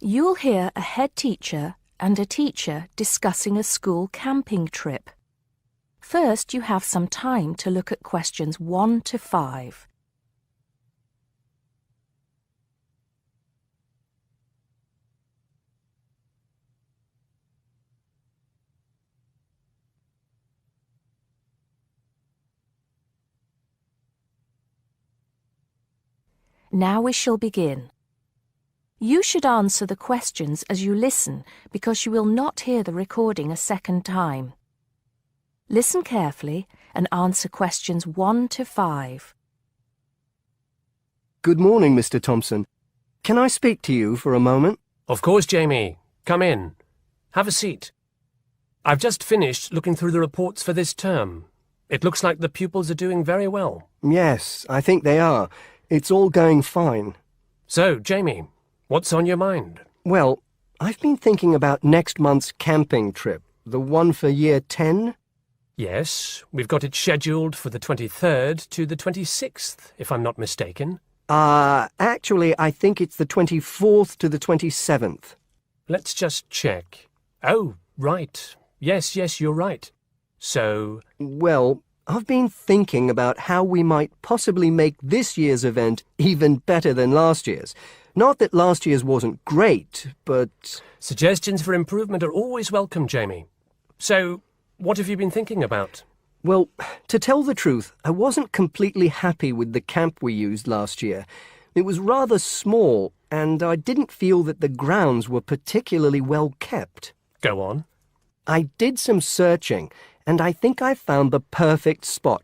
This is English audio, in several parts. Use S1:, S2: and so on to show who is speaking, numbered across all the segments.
S1: You'll hear a head teacher and a teacher discussing a school camping trip. First, you have some time to look at questions 1 to 5. Now we shall begin. You should answer the questions as you listen because you will not hear the recording a second time. Listen carefully and answer questions 1 to 5.
S2: Good morning, Mr. Thompson. Can I speak to you for a moment?
S3: Of course, Jamie. Come in. Have a seat. I've just finished looking through the reports for this term. It looks like the pupils are doing very well.
S2: Yes, I think they are. It's all going fine.
S3: So, Jamie, what's on your mind?
S2: Well, I've been thinking about next month's camping trip, the one for Year 10.
S3: Yes, we've got it scheduled for the 23rd to the 26th, if I'm not mistaken.
S2: Actually, I think it's the 24th to the 27th.
S3: Let's just check. Oh, right. Yes, you're right. So...
S2: Well, I've been thinking about how we might possibly make this year's event even better than last year's. Not that last year's wasn't great, but...
S3: Suggestions for improvement are always welcome, Jamie. So, what have you been thinking about?
S2: Well, to tell the truth, I wasn't completely happy with the camp we used last year. It was rather small, and I didn't feel that the grounds were particularly well kept.
S3: Go on.
S2: I did some searching, and I think I found the perfect spot.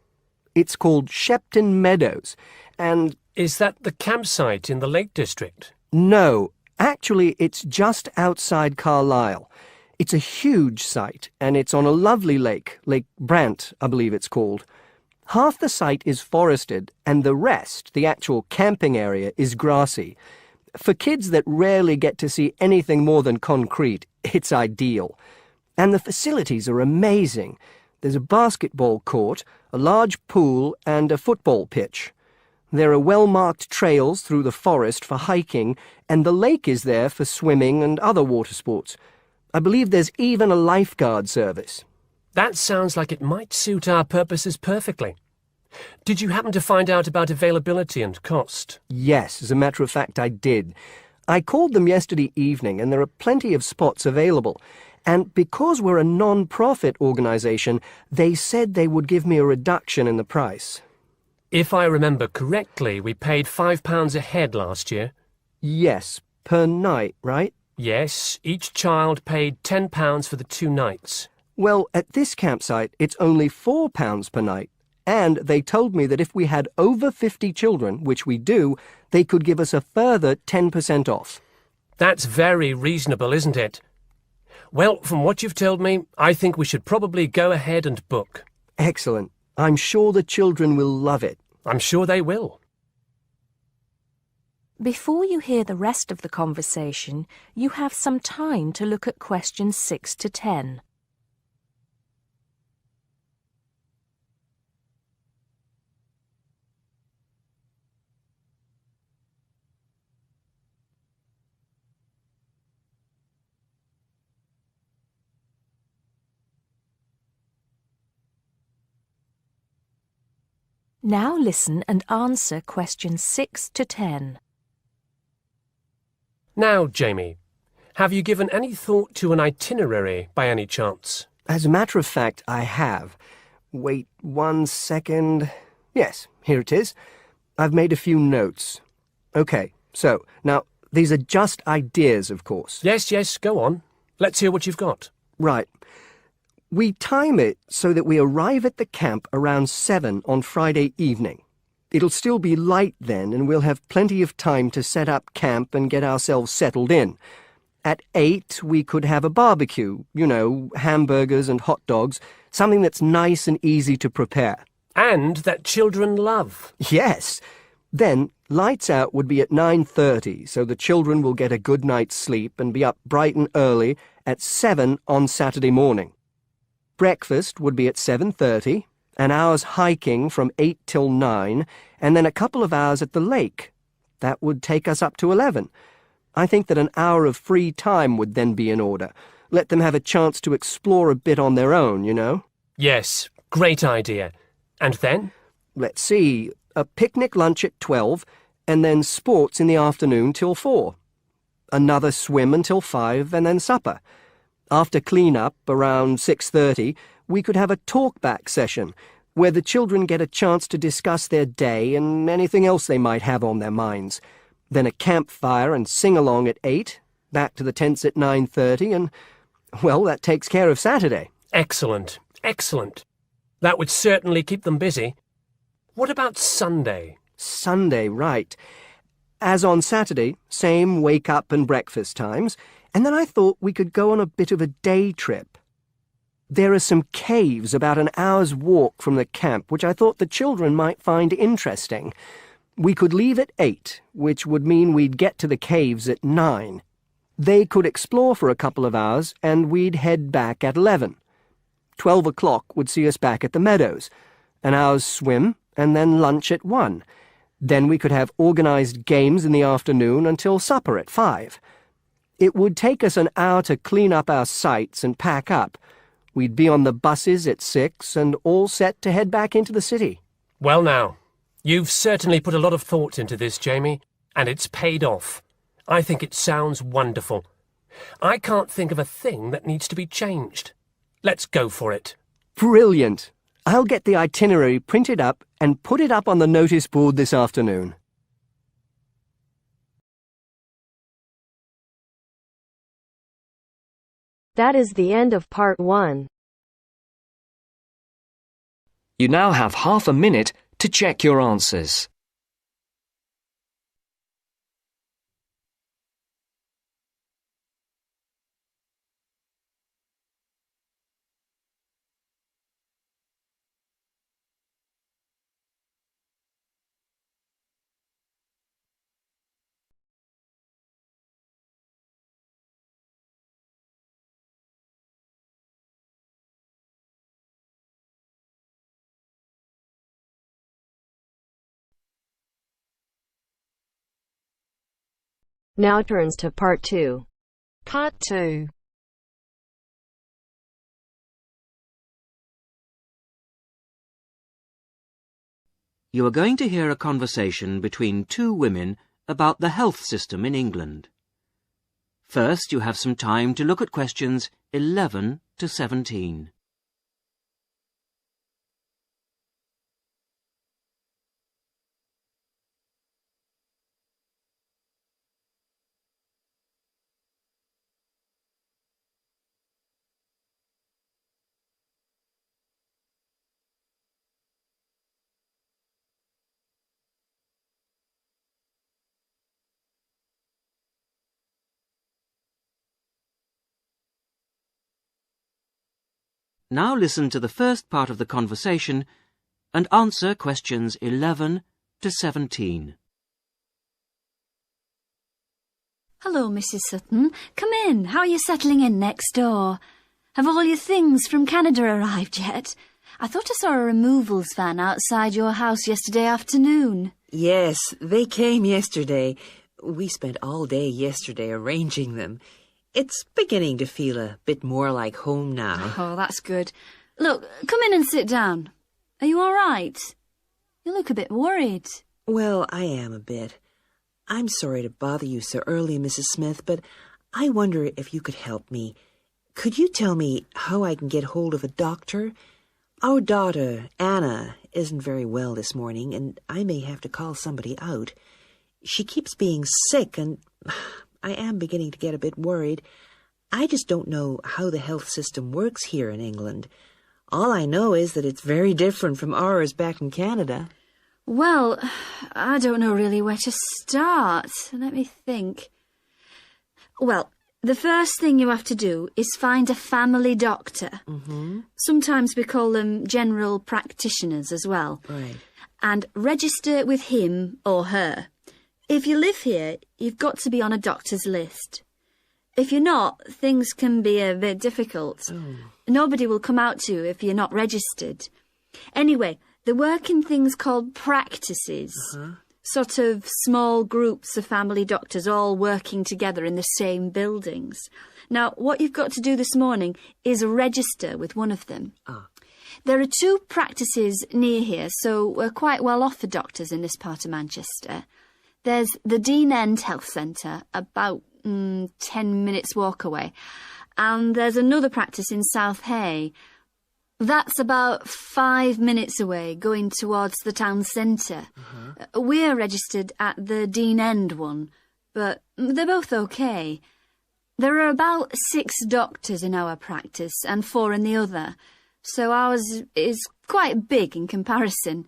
S2: It's called Shepton Meadows, and...
S3: Is that the campsite in the Lake District?
S2: No, actually it's just outside Carlisle. It's a huge site, and it's on a lovely lake, Lake Brant, I believe it's called. Half the site is forested, and the rest, the actual camping area, is grassy. For kids that rarely get to see anything more than concrete, it's ideal. And the facilities are amazing. There's a basketball court, a large pool, and a football pitch. There are well-marked trails through the forest for hiking, and the lake is there for swimming and other water sports. I believe there's even a lifeguard service.
S3: That sounds like it might suit our purposes perfectly. Did you happen to find out about availability and cost?
S2: Yes, as a matter of fact, I did. I called them yesterday evening, and there are plenty of spots available. And because we're a non-profit organisation, they said they would give me a reduction in the price.
S3: If I remember correctly, we paid £5 a head last year.
S2: Yes, per night, right?
S3: Yes, each child paid £10 for the 2 nights.
S2: Well, at this campsite, it's only £4 per night. And they told me that if we had over 50 children, which we do, they could give us a further 10% off.
S3: That's very reasonable, isn't it? Well, from what you've told me, I think we should probably go ahead and book.
S2: Excellent. I'm sure the children will love it.
S3: I'm sure they will.
S1: Before you hear the rest of the conversation, you have some time to look at questions 6 to 10. Now listen and answer questions 6 to 10.
S3: Now, Jamie, have you given any thought to an itinerary by any chance?
S2: As a matter of fact, I have. Wait 1 second. Yes, here it is. I've made a few notes. Okay, so, now, these are just ideas, of course.
S3: Yes, go on. Let's hear what you've got.
S2: Right. We time it so that we arrive at the camp around 7 on Friday evening. It'll still be light then, and we'll have plenty of time to set up camp and get ourselves settled in. At 8, we could have a barbecue, you know, hamburgers and hot dogs, something that's nice and easy to prepare.
S3: And that children love.
S2: Yes. Then, lights out would be at 9:30, so the children will get a good night's sleep and be up bright and early at 7 on Saturday morning. Breakfast would be at 7:30, an hour's hiking from 8 till 9, and then a couple of hours at the lake. That would take us up to 11. I think that an hour of free time would then be in order. Let them have a chance to explore a bit on their own, you know?
S3: Yes, great idea. And then?
S2: Let's see, a picnic lunch at 12, and then sports in the afternoon till 4. Another swim until 5, and then supper. After clean-up, around 6:30, we could have a talk-back session, where the children get a chance to discuss their day and anything else they might have on their minds. Then a campfire and sing-along at 8, back to the tents at 9:30, and, well, that takes care of Saturday.
S3: Excellent, excellent. That would certainly keep them busy. What about Sunday?
S2: Sunday, right. As on Saturday, same wake-up and breakfast times, and then I thought we could go on a bit of a day trip. There are some caves about an hour's walk from the camp, which I thought the children might find interesting. We could leave at 8, which would mean we'd get to the caves at 9. They could explore for a couple of hours, and we'd head back at 11. 12 o'clock would see us back at the meadows. An hour's swim, and then lunch at 1. Then we could have organised games in the afternoon until supper at 5. It would take us an hour to clean up our sites and pack up. We'd be on the buses at 6 and all set to head back into the city.
S3: Well now, you've certainly put a lot of thought into this, Jamie, and it's paid off. I think it sounds wonderful. I can't think of a thing that needs to be changed. Let's go for it.
S2: Brilliant! I'll get the itinerary printed up and put it up on the notice board this afternoon.
S4: That is the end of part 1.
S5: You now have half a minute to check your answers.
S4: Now turns to part 2.
S6: Part 2.
S7: You are going to hear a conversation between two women about the health system in England. First, you have some time to look at questions 11 to 17. Now listen to the first part of the conversation and answer questions 11 to 17.
S6: Hello, Mrs. Sutton. Come in. How are you settling in next door? Have all your things from Canada arrived yet? I thought I saw a removals van outside your house yesterday afternoon.
S8: Yes, they came yesterday. We spent all day yesterday arranging them. It's beginning to feel a bit more like home now.
S6: Oh, that's good. Look, come in and sit down. Are you all right? You look a bit worried.
S8: Well, I am a bit. I'm sorry to bother you so early, Mrs. Smith, but I wonder if you could help me. Could you tell me how I can get hold of a doctor? Our daughter, Anna, isn't very well this morning, and I may have to call somebody out. She keeps being sick, and I am beginning to get a bit worried. I just don't know how the health system works here in England. All I know is that it's very different from ours back in Canada.
S6: Well, I don't know really where to start. Let me think. Well, the first thing you have to do is find a family doctor. Sometimes we call them general practitioners as well.
S8: Right.
S6: And register with him or her. If you live here, you've got to be on a doctor's list. If you're not, things can be a bit difficult. Nobody will come out to you if you're not registered. Anyway, they work in things called practices. Sort of small groups of family doctors all working together in the same buildings. Now, what you've got to do this morning is register with one of them. There are 2 practices near here, so we're quite well off for doctors in this part of Manchester. There's the Dean End Health Centre, about 10 minutes walk away, and there's another practice in South Hay. That's about 5 minutes away, going towards the town centre. We're registered at the Dean End one, but they're both okay. There are about 6 doctors in our practice and 4 in the other, so ours is quite big in comparison,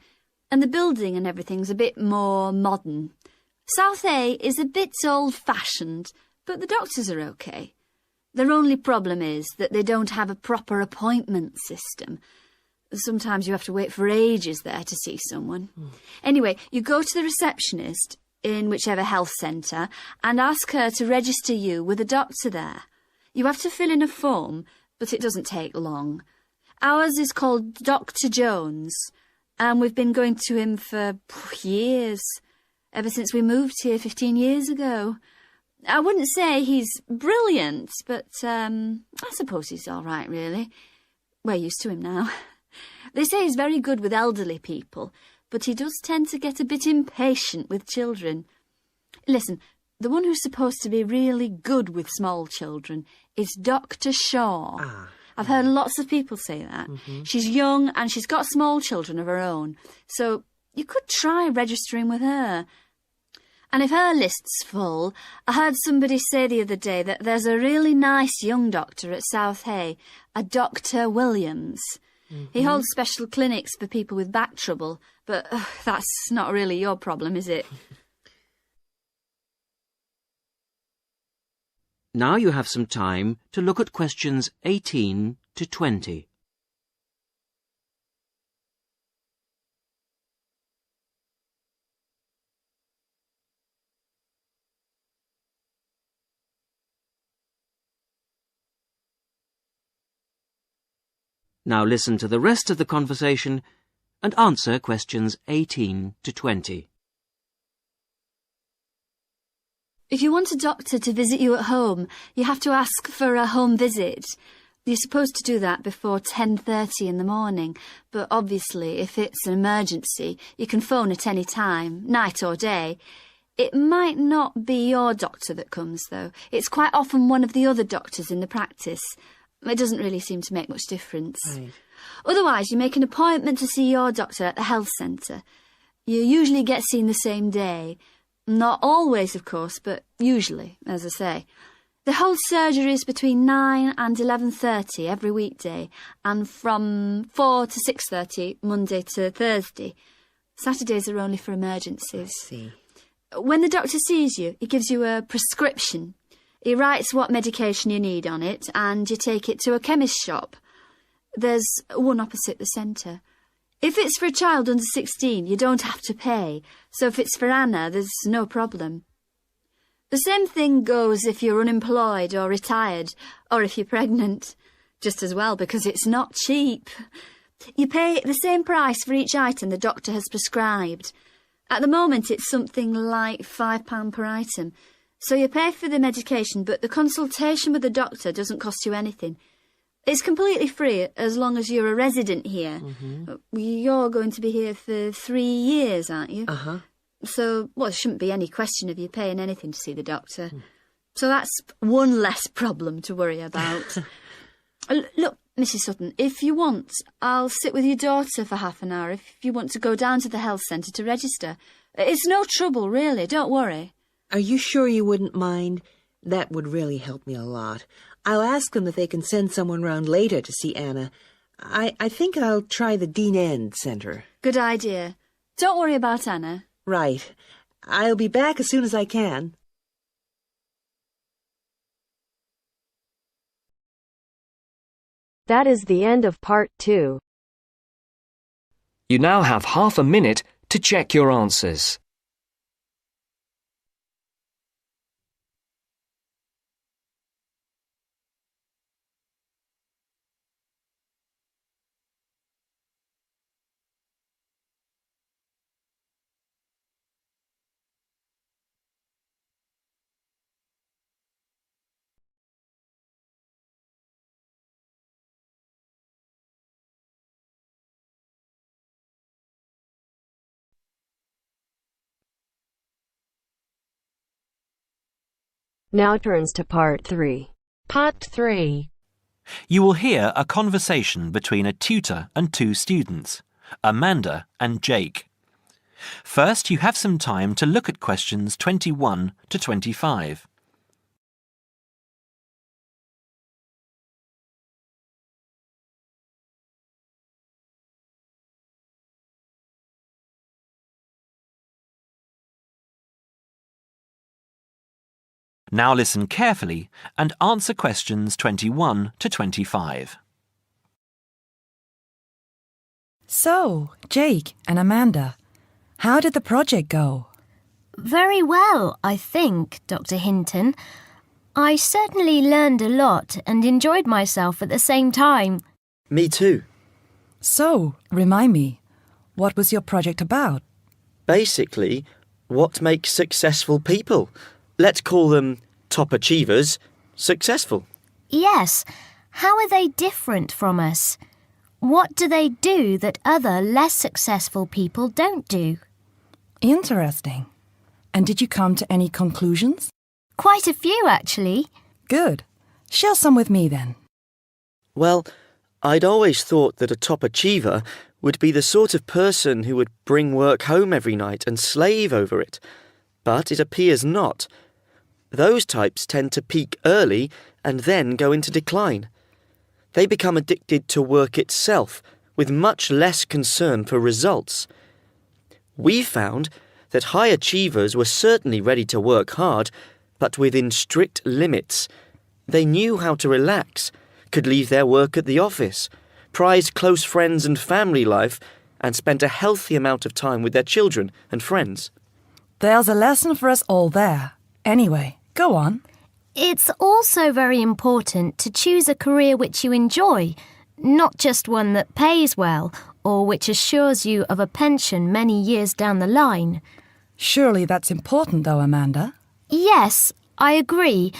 S6: and the building and everything's a bit more modern. South A is a bit old-fashioned, but the doctors are okay. Their only problem is that they don't have a proper appointment system. Sometimes you have to wait for ages there to see someone. Anyway, you go to the receptionist in whichever health centre and ask her to register you with a doctor there. You have to fill in a form, but it doesn't take long. Ours is called Dr. Jones, and we've been going to him for years, ever since we moved here 15 years ago. I wouldn't say he's brilliant, but I suppose he's all right, really. We're used to him now. They say he's very good with elderly people, but he does tend to get a bit impatient with children. Listen, the one who's supposed to be really good with small children is Dr. Shaw. I've heard lots of people say that. She's young and she's got small children of her own, so you could try registering with her. And if her list's full, I heard somebody say the other day that there's a really nice young doctor at South Hay, a Dr. Williams. He holds special clinics for people with back trouble, but that's not really your problem, is it?
S7: Now you have some time to look at questions 18 to 20. Now listen to the rest of the conversation and answer questions 18 to 20.
S6: If you want a doctor to visit you at home, you have to ask for a home visit. You're supposed to do that before 10:30 in the morning, but obviously if it's an emergency, you can phone at any time, night or day. It might not be your doctor that comes, though. It's quite often one of the other doctors in the practice. It doesn't really seem to make much difference. Otherwise, you make an appointment to see your doctor at the health centre. You usually get seen the same day. Not always, of course, but usually, as I say. They hold surgeries between 9 and 11:30 every weekday, and from 4 to 6:30 Monday to Thursday. Saturdays are only for emergencies.
S8: I see.
S6: When the doctor sees you, he gives you a prescription. He writes what medication you need on it, and you take it to a chemist shop. There's one opposite the centre. If it's for a child under 16, you don't have to pay, so if it's for Anna, there's no problem. The same thing goes if you're unemployed or retired, or if you're pregnant. Just as well, because it's not cheap. You pay the same price for each item the doctor has prescribed. At the moment, it's something like £5 per item. So you pay for the medication, but the consultation with the doctor doesn't cost you anything. It's completely free as long as you're a resident here. You're going to be here for 3 years, aren't you? So, well, there shouldn't be any question of you paying anything to see the doctor. So that's one less problem to worry about. Look, Mrs. Sutton, if you want, I'll sit with your daughter for half an hour if you want to go down to the health centre to register. It's no trouble, really, don't worry.
S8: Are you sure you wouldn't mind? That would really help me a lot. I'll ask them if they can send someone round later to see Anna. I think I'll try the Dean End Centre.
S6: Good idea. Don't worry about Anna.
S8: Right. I'll be back as soon as I can.
S4: That is the end of part 2.
S5: You now have half a minute to check your answers.
S4: Now turns to Part 3.
S9: Part 3.
S10: You will hear a conversation between a tutor and two students, Amanda and Jake. First, you have some time to look at questions 21 to 25. Now listen carefully and answer questions 21 to 25.
S11: So, Jake and Amanda, how did the project go?
S12: Very well, I think, Dr. Hinton. I certainly learned a lot and enjoyed myself at the same time.
S13: Me too.
S11: So, remind me, what was your project about?
S13: Basically, what makes successful people? Let's call them top achievers successful.
S12: Yes. How are they different from us? What do they do that other less successful people don't do?
S11: Interesting. And did you come to any conclusions?
S12: Quite a few, actually.
S11: Good. Share some with me then.
S13: Well, I'd always thought that a top achiever would be the sort of person who would bring work home every night and slave over it. But it appears not. Those types tend to peak early and then go into decline. They become addicted to work itself, with much less concern for results. We found that high achievers were certainly ready to work hard, but within strict limits. They knew how to relax, could leave their work at the office, prized close friends and family life, and spent a healthy amount of time with their children and friends.
S11: There's a lesson for us all there. Anyway, go on.
S12: It's also very important to choose a career which you enjoy, not just one that pays well or which assures you of a pension many years down the line.
S11: Surely that's important though, Amanda.
S12: Yes, I agree,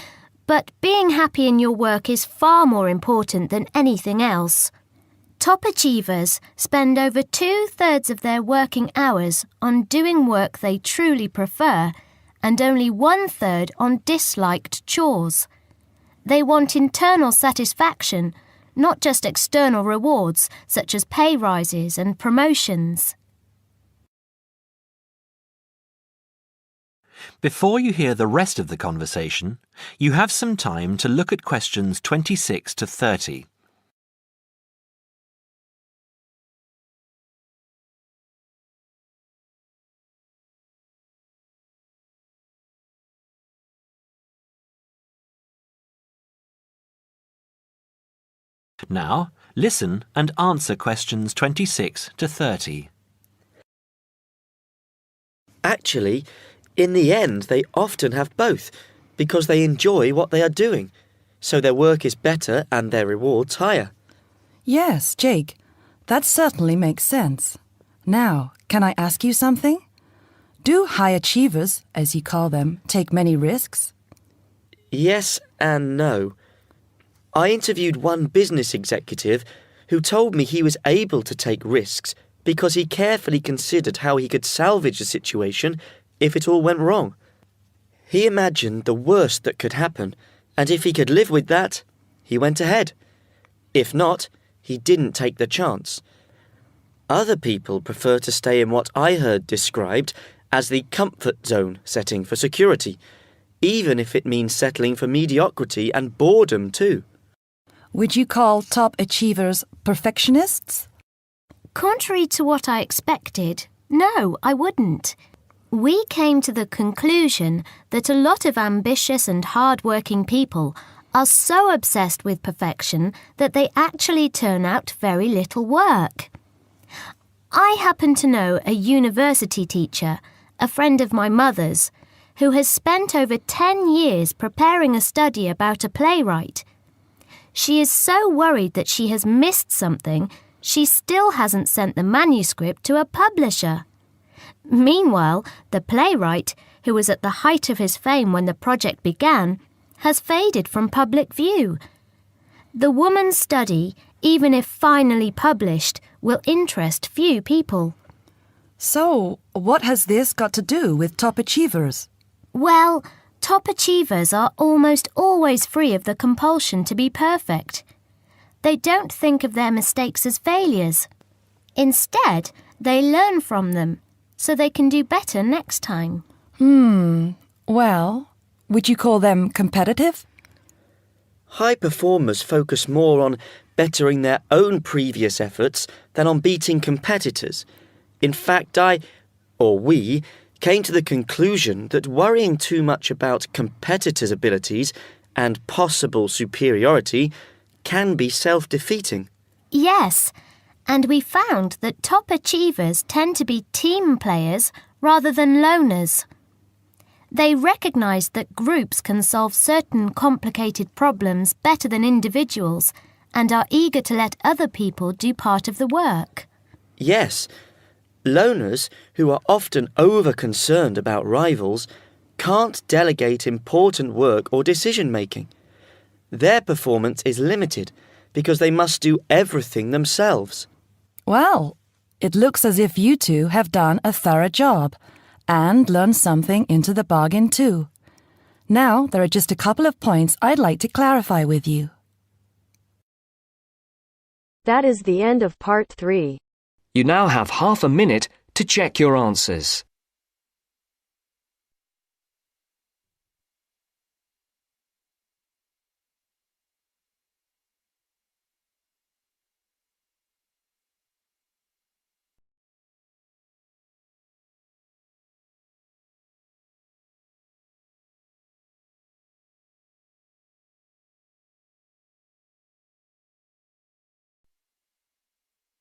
S12: but being happy in your work is far more important than anything else. Top achievers spend over 2/3 of their working hours on doing work they truly prefer and only 1/3 on disliked chores. They want internal satisfaction, not just external rewards such as pay rises and promotions.
S10: Before you hear the rest of the conversation, you have some time to look at questions 26 to 30. Now, listen and answer questions 26 to 30.
S13: Actually, in the end, they often have both, because they enjoy what they are doing, so their work is better and their rewards higher.
S11: Yes, Jake, that certainly makes sense. Now, can I ask you something? Do high achievers, as you call them, take many risks?
S13: Yes and no. I interviewed one business executive who told me he was able to take risks because he carefully considered how he could salvage a situation if it all went wrong. He imagined the worst that could happen, and if he could live with that, he went ahead. If not, he didn't take the chance. Other people prefer to stay in what I heard described as the comfort zone setting for security, even if it means settling for mediocrity and boredom too.
S11: Would you call top achievers perfectionists?
S12: Contrary to what I expected, no, I wouldn't. We came to the conclusion that a lot of ambitious and hard-working people are so obsessed with perfection that they actually turn out very little work. I happen to know a university teacher, a friend of my mother's, who has spent over 10 years preparing a study about a playwright. She is so worried that she has missed something, she still hasn't sent the manuscript to a publisher. Meanwhile, the playwright, who was at the height of his fame when the project began, has faded from public view. The woman's study, even if finally published, will interest few people.
S11: So, what has this got to do with top achievers?
S12: Well, Top achievers are almost always free of the compulsion to be perfect. They don't think of their mistakes as failures. Instead, they learn from them, so they can do better next time.
S11: Well, would you call them competitive?
S13: High performers focus more on bettering their own previous efforts than on beating competitors. In fact, we, came to the conclusion that worrying too much about competitors' abilities and possible superiority can be self-defeating.
S12: Yes, and we found that top achievers tend to be team players rather than loners. They recognise that groups can solve certain complicated problems better than individuals and are eager to let other people do part of the work.
S13: Yes, loners, who are often over-concerned about rivals, can't delegate important work or decision-making. Their performance is limited because they must do everything themselves.
S11: Well, it looks as if you two have done a thorough job and learned something into the bargain too. Now, there are just a couple of points I'd like to clarify with you.
S4: That is the end of part 3.
S5: You now have half a minute to check your answers.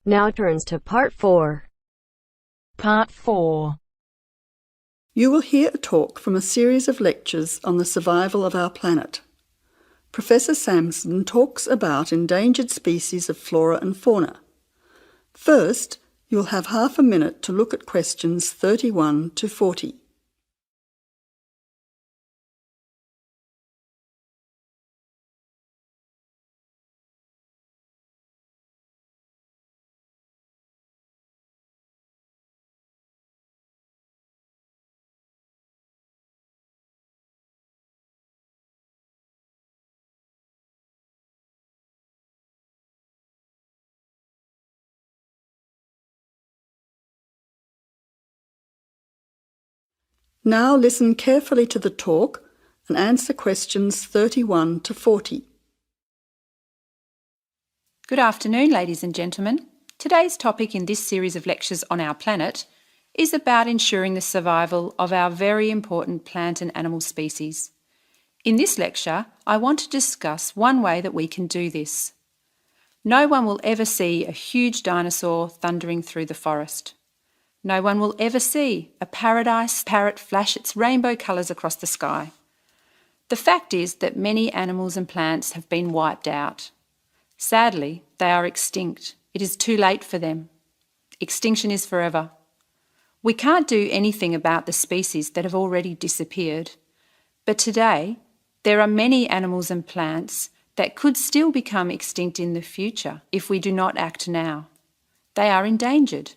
S4: Now turns to part 4.
S1: Part 4.
S9: You will hear a talk from a series of lectures on the survival of our planet. Professor Samson talks about endangered species of flora and fauna. First, you'll have half a minute to look at questions 31 to 40. Now listen carefully to the talk and answer questions 31 to 40.
S14: Good afternoon, ladies and gentlemen. Today's topic in this series of lectures on our planet is about ensuring the survival of our very important plant and animal species. In this lecture, I want to discuss one way that we can do this. No one will ever see a huge dinosaur thundering through the forest. No one will ever see a paradise parrot flash its rainbow colours across the sky. The fact is that many animals and plants have been wiped out. Sadly, they are extinct. It is too late for them. Extinction is forever. We can't do anything about the species that have already disappeared. But today, there are many animals and plants that could still become extinct in the future if we do not act now. They are endangered.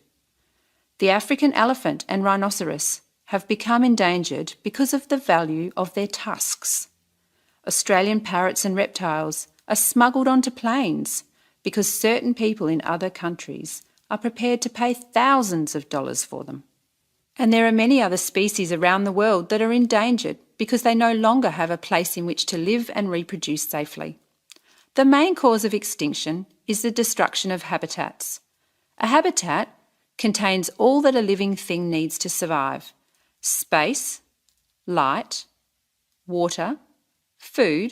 S14: The African elephant and rhinoceros have become endangered because of the value of their tusks. Australian parrots and reptiles are smuggled onto planes because certain people in other countries are prepared to pay thousands of dollars for them. And there are many other species around the world that are endangered because they no longer have a place in which to live and reproduce safely. The main cause of extinction is the destruction of habitats. A habitat contains all that a living thing needs to survive: space, light, water, food,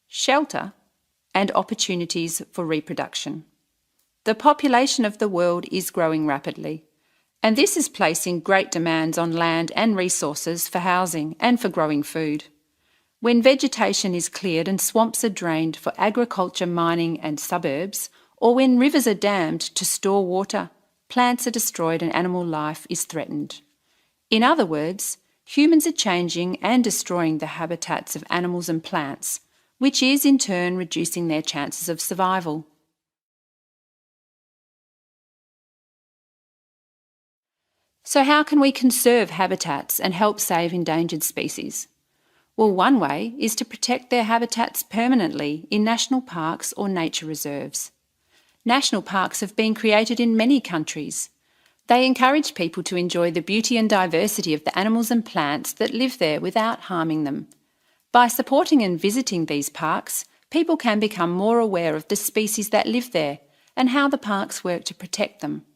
S14: shelter, and opportunities for reproduction. The population of the world is growing rapidly, and this is placing great demands on land and resources for housing and for growing food. When vegetation is cleared and swamps are drained for agriculture, mining and suburbs, or when rivers are dammed to store water, plants are destroyed and animal life is threatened. In other words, humans are changing and destroying the habitats of animals and plants, which is in turn reducing their chances of survival. So how can we conserve habitats and help save endangered species? Well, one way is to protect their habitats permanently in national parks or nature reserves. National parks have been created in many countries. They encourage people to enjoy the beauty and diversity of the animals and plants that live there without harming them. By supporting and visiting these parks, people can become more aware of the species that live there and how the parks work to protect them.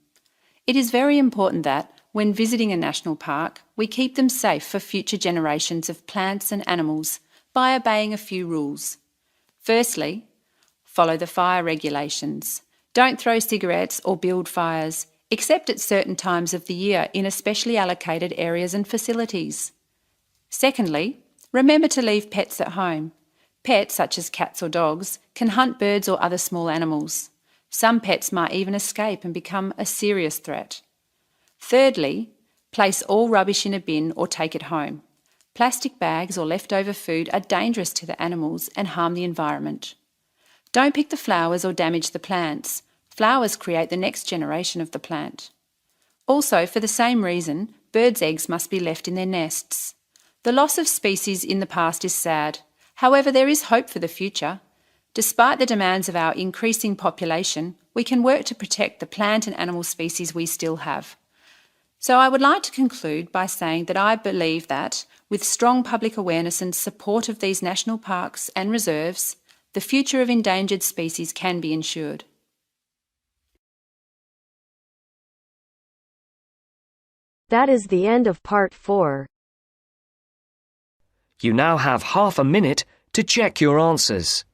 S14: It is very important that, when visiting a national park, we keep them safe for future generations of plants and animals by obeying a few rules. Firstly, follow the fire regulations. Don't throw cigarettes or build fires, except at certain times of the year in especially allocated areas and facilities. Secondly, remember to leave pets at home. Pets, such as cats or dogs, can hunt birds or other small animals. Some pets might even escape and become a serious threat. Thirdly, place all rubbish in a bin or take it home. Plastic bags or leftover food are dangerous to the animals and harm the environment. Don't pick the flowers or damage the plants. Flowers create the next generation of the plant. Also, for the same reason, birds' eggs must be left in their nests. The loss of species in the past is sad. However, there is hope for the future. Despite the demands of our increasing population, we can work to protect the plant and animal species we still have. So I would like to conclude by saying that I believe that, with strong public awareness and support of these national parks and reserves, the future of endangered species can be ensured.
S4: That is the end of part 4.
S5: You now have half a minute to check your answers.